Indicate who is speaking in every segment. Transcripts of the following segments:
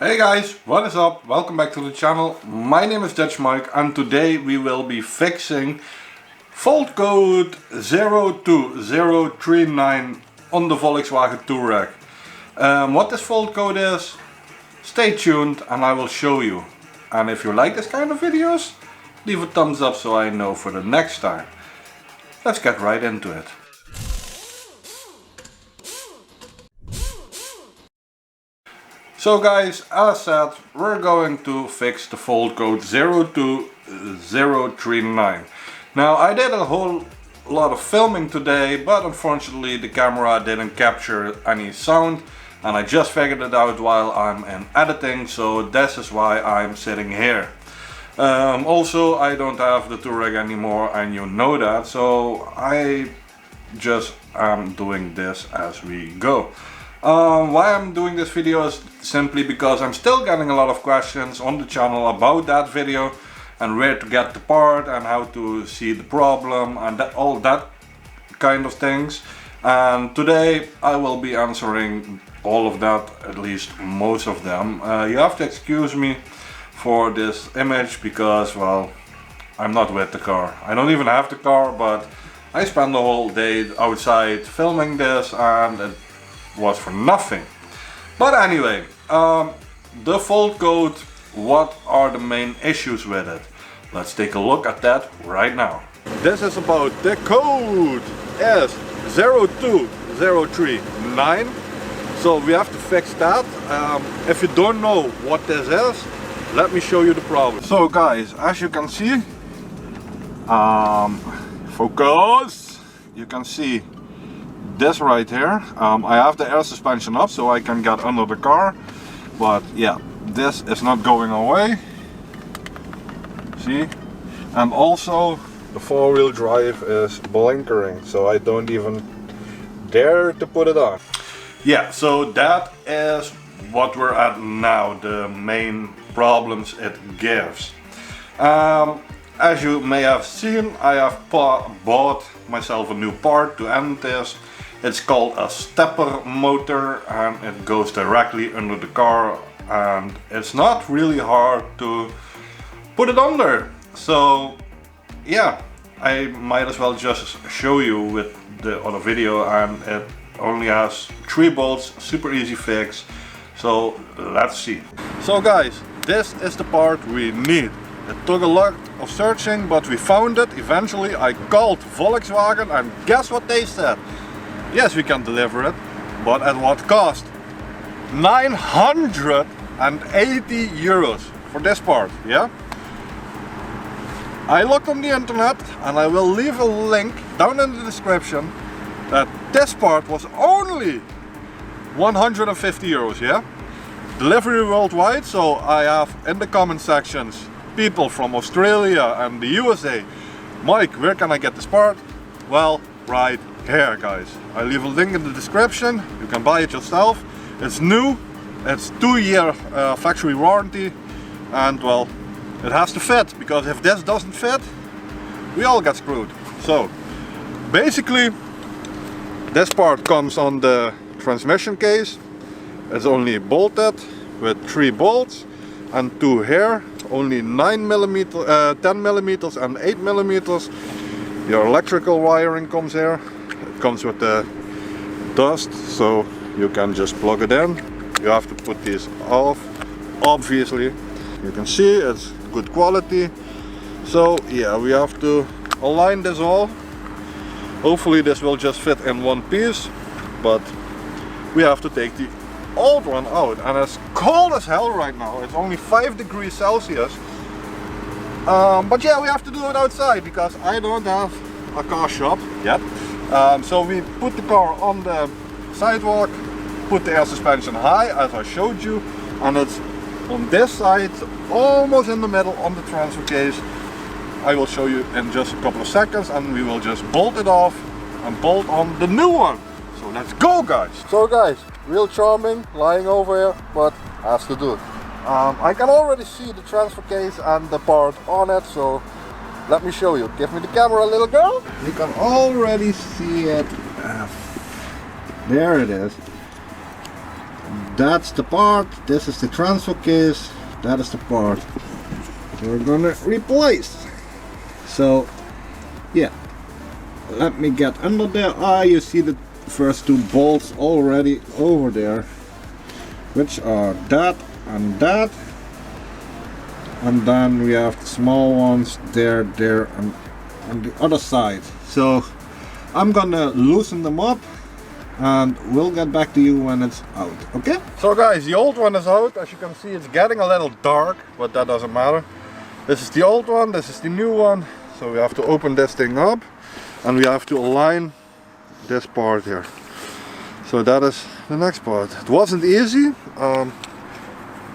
Speaker 1: Hey guys, what is up? Welcome back to the channel. My name is Dutch Mike and today we will be fixing fault code 02039 on the Volkswagen Touareg. What this fault code is, stay tuned and I will show you. And if you like this kind of videos, leave a thumbs up so I know for the next time. Let's get right into it. So guys, as said, we're going to fix the fault code 02039. Now I did a whole lot of filming today, but unfortunately the camera didn't capture any sound and I just figured it out while I'm in editing, so this is why I'm sitting here. Also, I don't have the Touareg anymore and you know that, so I just am doing this as we go. Why I'm doing this video is simply because I'm still getting a lot of questions on the channel about that video and where to get the part and how to see the problem and all that kind of things. And today I will be answering all of that, at least most of them. You have to excuse me for this image because, well, I'm not with the car. I don't even have the car, but I spent the whole day outside filming this and it was for nothing. But anyway, the fault code, what are the main issues with it? Let's take a look at that right now. This is about the code is 02039, so we have to fix that. If you don't know what this is, let me show you the problem. So guys, as you can see, focus, you can see this right here. I have the air suspension up so I can get under the car, but yeah, this is not going away. See? And also the four-wheel drive is blinkering, so I don't even dare to put it on. Yeah, so that is what we're at now, the main problems it gives. As you may have seen, I have bought myself a new part to end this. It's called a stepper motor and it goes directly under the car and it's not really hard to put it under. So yeah, I might as well just show you with the other video, and it only has 3 bolts, super easy fix. So let's see. So guys, this is the part we need. It took a lot of searching, but we found it eventually. I called Volkswagen and guess what they said? Yes, we can deliver it, but at what cost? 980 euros for this part, yeah? I looked on the internet and I will leave a link down in the description that this part was only 150 euros, yeah? Delivery worldwide, so I have in the comment sections people from Australia and the USA. Mike, where can I get this part? Well, right here guys. I leave a link in the description, you can buy it yourself. It's new, it's 2-year factory warranty, and well, it has to fit, because if this doesn't fit, we all get screwed. So basically this part comes on the transmission case. It's only bolted with 3 bolts and 2 here, only 9mm, 10mm and 8mm. Your electrical wiring comes here. It comes with the dust, so you can just plug it in. You have to put these off, obviously. You can see it's good quality. So yeah, we have to align this all. Hopefully this will just fit in one piece, but we have to take the old one out. And it's cold as hell right now. It's only 5 degrees Celsius. But yeah, we have to do it outside because I don't have a car shop yet. So we put the car on the sidewalk, put the air suspension high as I showed you, and it's on this side, almost in the middle on the transfer case. I will show you in just a couple of seconds and we will just bolt it off and bolt on the new one. So let's go guys! So guys, real charming, lying over here, but has to do it. I can already see the transfer case and the part on it, so let me show you. Give me the camera, little girl. You can already see it. There it is. that's the part. This is the transfer case. That is the part we're gonna replace. So yeah, let me get under there. You see the first two bolts already over there, which are that and that, and then we have the small ones there, and on the other side. So I'm gonna loosen them up and we'll get back to you when it's out, okay? So guys, the old one is out. As you can see, it's getting a little dark, but that doesn't matter. This is the old one, this is the new one. So we have to open this thing up and we have to align this part here. So that is the next part. It wasn't easy.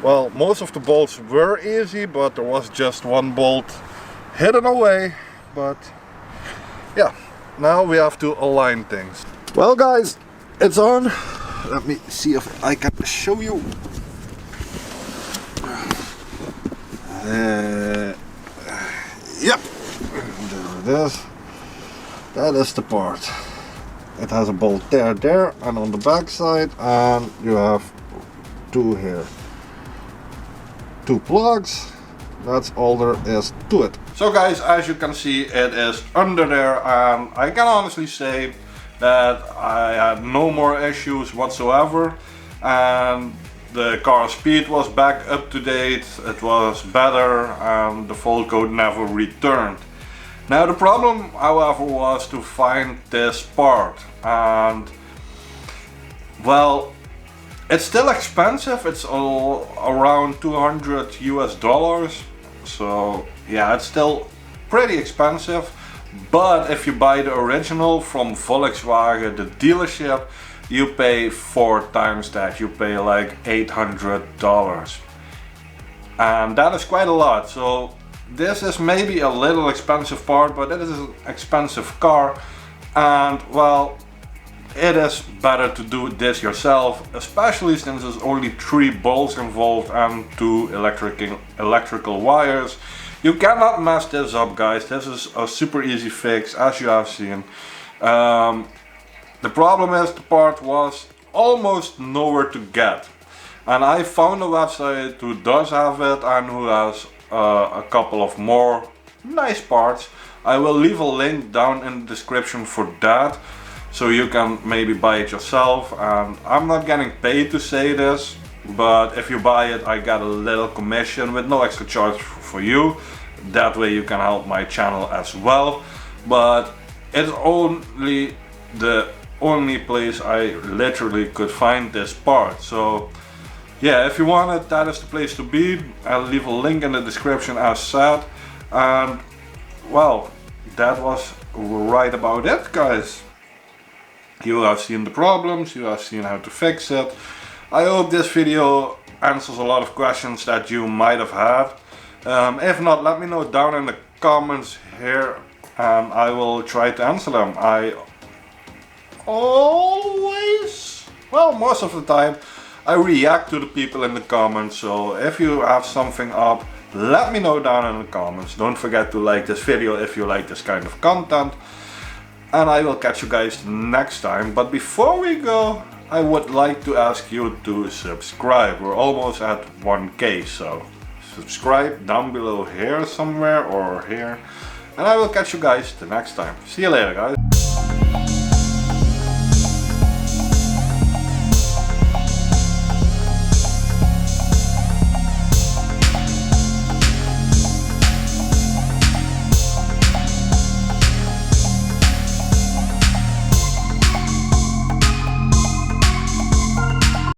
Speaker 1: Well, most of the bolts were easy, but there was just one bolt hidden away. But yeah, now we have to align things. Well guys, it's on. Let me see if I can show you. Yep, there it is. That is the part. It has a bolt there, and on the back side, and you have two here. Two plugs. That's all there is to it. So guys, as you can see, it is under there, and I can honestly say that I had no more issues whatsoever, and the car speed was back up to date. It was better, and the fault code never returned. Now the problem, however, was to find this part, and well, it's still expensive. It's all around $200 US. So yeah, it's still pretty expensive. But if you buy the original from Volkswagen, the dealership, you pay 4 times that. You pay like $800. And that is quite a lot. So this is maybe a little expensive part, but it is an expensive car. And well, it is better to do this yourself, especially since there's only 3 bolts involved and 2 electrical wires. You cannot mess this up, guys. This is a super easy fix, as you have seen. The problem is the part was almost nowhere to get. And I found a website who does have it and who has a couple of more nice parts. I will leave a link down in the description for that, so you can maybe buy it yourself. And I'm not getting paid to say this, but if you buy it, I get a little commission with no extra charge for you. That way you can help my channel as well. But it's only the only place I literally could find this part. So yeah, if you want it, that is the place to be. I'll leave a link in the description as said. And well, that was right about it, guys. You have seen the problems, you have seen how to fix it. I hope this video answers a lot of questions that you might have had. If not, let me know down in the comments here and I will try to answer them. I always, well, most of the time, I react to the people in the comments. So if you have something up, let me know down in the comments. Don't forget to like this video if you like this kind of content. And I will catch you guys next time. But before we go, I would like to ask you to subscribe. We're almost at 1K, so subscribe down below here somewhere or here. And I will catch you guys the next time. See you later, guys.